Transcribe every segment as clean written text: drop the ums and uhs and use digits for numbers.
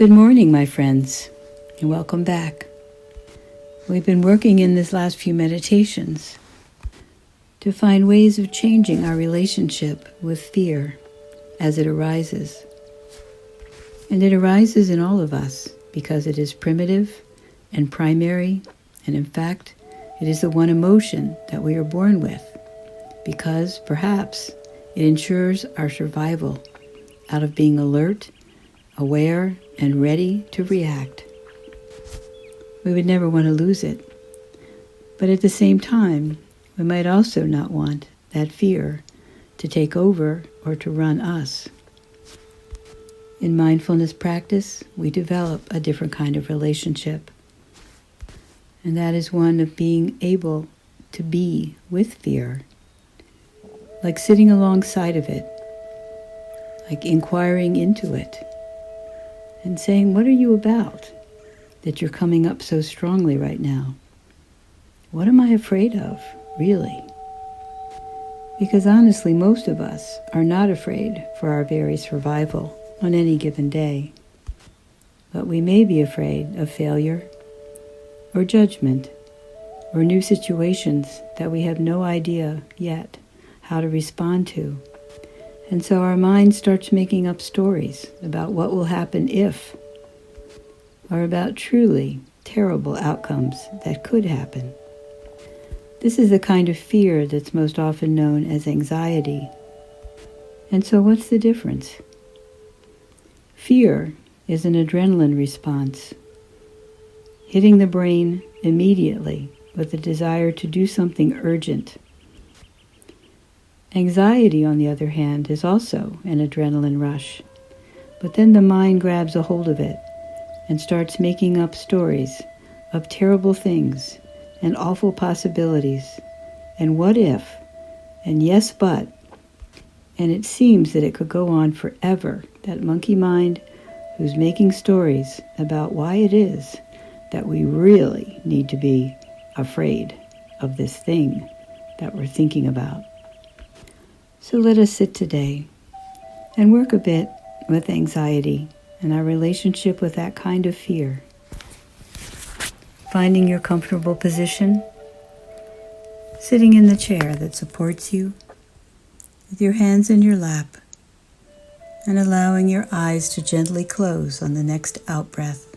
Good morning, my friends, and welcome back. We've been working in these last few meditations to find ways of changing our relationship with fear as it arises. And it arises in all of us because it is primitive and primary, and in fact, it is the one emotion that we are born with because perhaps it ensures our survival out of being alert, aware, and ready to react. We would never want to lose it, but at the same time, we might also not want that fear to take over or to run us. In mindfulness practice, we develop a different kind of relationship, and that is one of being able to be with fear, like sitting alongside of it, like inquiring into it, and saying, what are you about that you're coming up so strongly right now? What am I afraid of, really? Because honestly, most of us are not afraid for our very survival on any given day. But we may be afraid of failure, or judgment, or new situations that we have no idea yet how to respond to. And so our mind starts making up stories about what will happen if, or about truly terrible outcomes that could happen. This is the kind of fear that's most often known as anxiety. And so what's the difference? Fear is an adrenaline response, hitting the brain immediately with the desire to do something urgent. Anxiety, on the other hand, is also an adrenaline rush, but then the mind grabs a hold of it and starts making up stories of terrible things and awful possibilities, and what if, and yes but, and it seems that it could go on forever, that monkey mind who's making stories about why it is that we really need to be afraid of this thing that we're thinking about. So let us sit today and work a bit with anxiety and our relationship with that kind of fear. Finding your comfortable position, sitting in the chair that supports you, with your hands in your lap, and allowing your eyes to gently close on the next out-breath.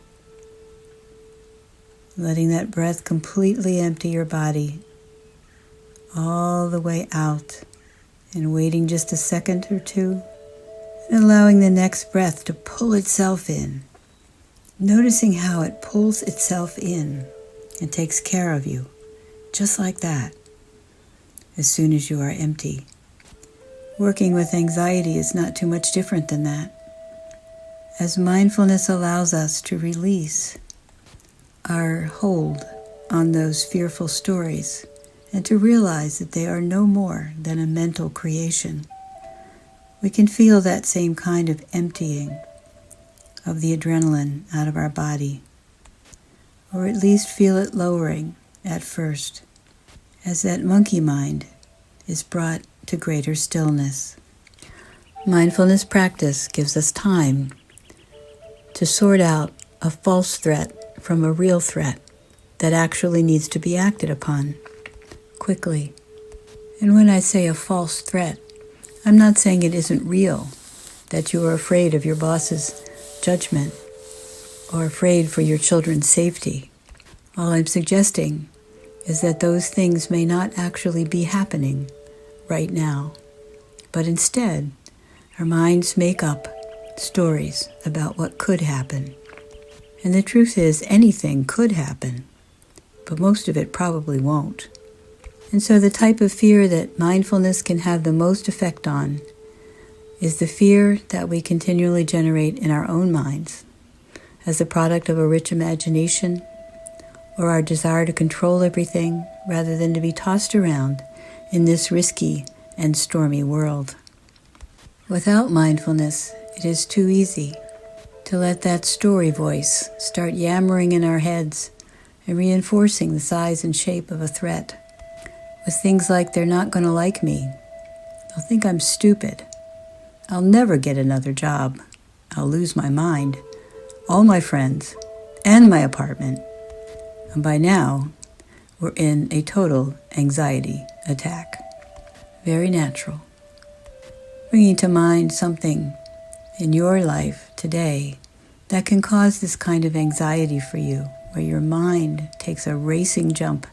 Letting that breath completely empty your body all the way out, and waiting just a second or two, and allowing the next breath to pull itself in. Noticing how it pulls itself in and takes care of you, just like that, as soon as you are empty. Working with anxiety is not too much different than that, as mindfulness allows us to release our hold on those fearful stories and to realize that they are no more than a mental creation. We can feel that same kind of emptying of the adrenaline out of our body, or at least feel it lowering at first, as that monkey mind is brought to greater stillness. Mindfulness practice gives us time to sort out a false threat from a real threat that actually needs to be acted upon quickly. And when I say a false threat, I'm not saying it isn't real, that you are afraid of your boss's judgment or afraid for your children's safety. All I'm suggesting is that those things may not actually be happening right now, but instead our minds make up stories about what could happen. And the truth is, anything could happen, but most of it probably won't. And so the type of fear that mindfulness can have the most effect on is the fear that we continually generate in our own minds as a product of a rich imagination or our desire to control everything rather than to be tossed around in this risky and stormy world. Without mindfulness, it is too easy to let that story voice start yammering in our heads and reinforcing the size and shape of a threat with things like, they're not going to like me, they'll think I'm stupid, I'll never get another job, I'll lose my mind, all my friends, and my apartment. And by now, we're in a total anxiety attack. Very natural. Bringing to mind something in your life today that can cause this kind of anxiety for you, where your mind takes a racing jump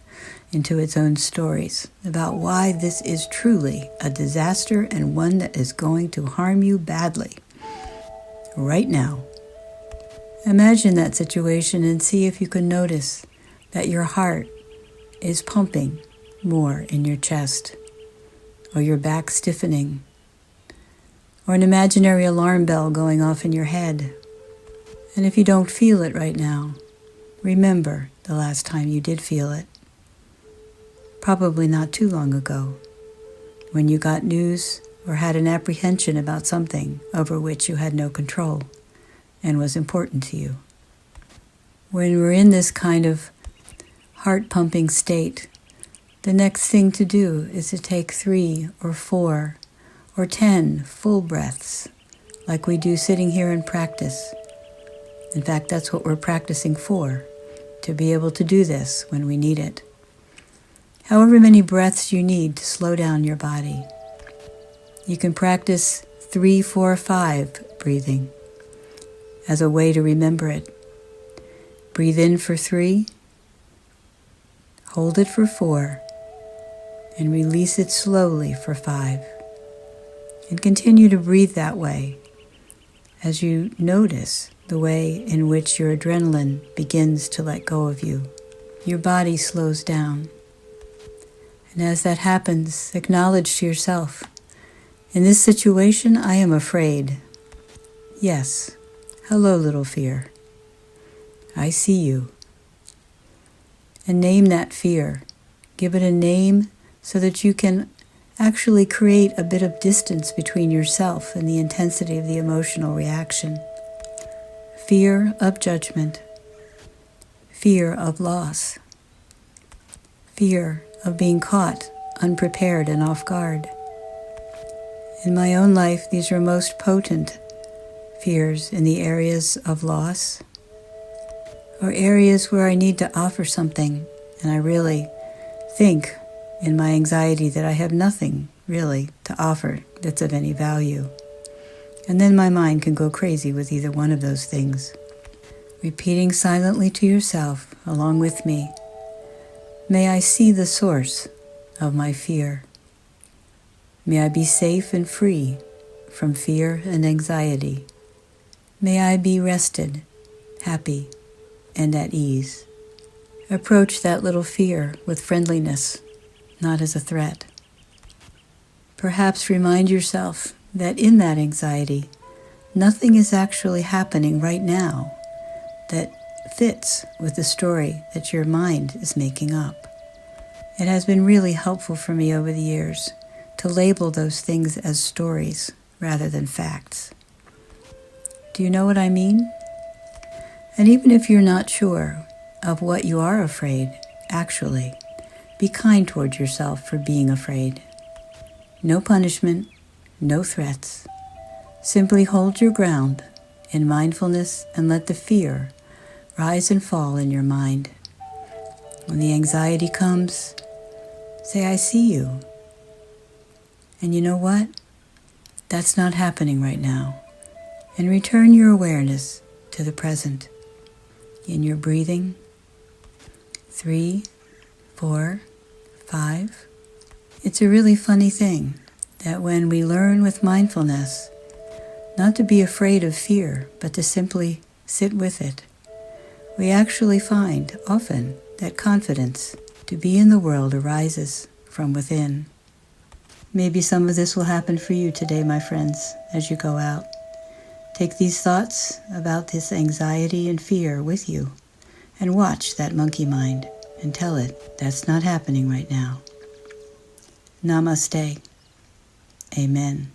into its own stories about why this is truly a disaster and one that is going to harm you badly. Right now, imagine that situation and see if you can notice that your heart is pumping more in your chest, or your back stiffening, or an imaginary alarm bell going off in your head. And if you don't feel it right now, remember the last time you did feel it. Probably not too long ago, when you got news or had an apprehension about something over which you had no control and was important to you. When we're in this kind of heart-pumping state, the next thing to do is to take 3 or 4 or 10 full breaths, like we do sitting here in practice. In fact, that's what we're practicing for, to be able to do this when we need it. However many breaths you need to slow down your body. You can practice 3, 4, 5 breathing as a way to remember it. Breathe in for 3, hold it for 4, and release it slowly for 5. And continue to breathe that way as you notice the way in which your adrenaline begins to let go of you. Your body slows down. And as that happens, acknowledge to yourself, in this situation, I am afraid. Yes, hello, little fear. I see you. And name that fear. Give it a name so that you can actually create a bit of distance between yourself and the intensity of the emotional reaction. Fear of judgment. Fear of loss. Fear of being caught, unprepared and off guard. In my own life, these are most potent fears in the areas of loss, or areas where I need to offer something, and I really think in my anxiety that I have nothing really to offer that's of any value. And then my mind can go crazy with either one of those things. Repeating silently to yourself, along with me, may I see the source of my fear. May I be safe and free from fear and anxiety. May I be rested, happy, and at ease. Approach that little fear with friendliness, not as a threat. Perhaps remind yourself that in that anxiety, nothing is actually happening right now that fits with the story that your mind is making up. It has been really helpful for me over the years to label those things as stories rather than facts. Do you know what I mean? And even if you're not sure of what you are afraid, actually, be kind toward yourself for being afraid. No punishment, no threats. Simply hold your ground in mindfulness and let the fear rise and fall in your mind. When the anxiety comes, say, I see you. And you know what? That's not happening right now. And return your awareness to the present. In your breathing, 3, 4, 5. It's a really funny thing that when we learn with mindfulness not to be afraid of fear, but to simply sit with it, we actually find often that confidence to be in the world arises from within. Maybe some of this will happen for you today, my friends, as you go out. Take these thoughts about this anxiety and fear with you and watch that monkey mind and tell it that's not happening right now. Namaste. Amen.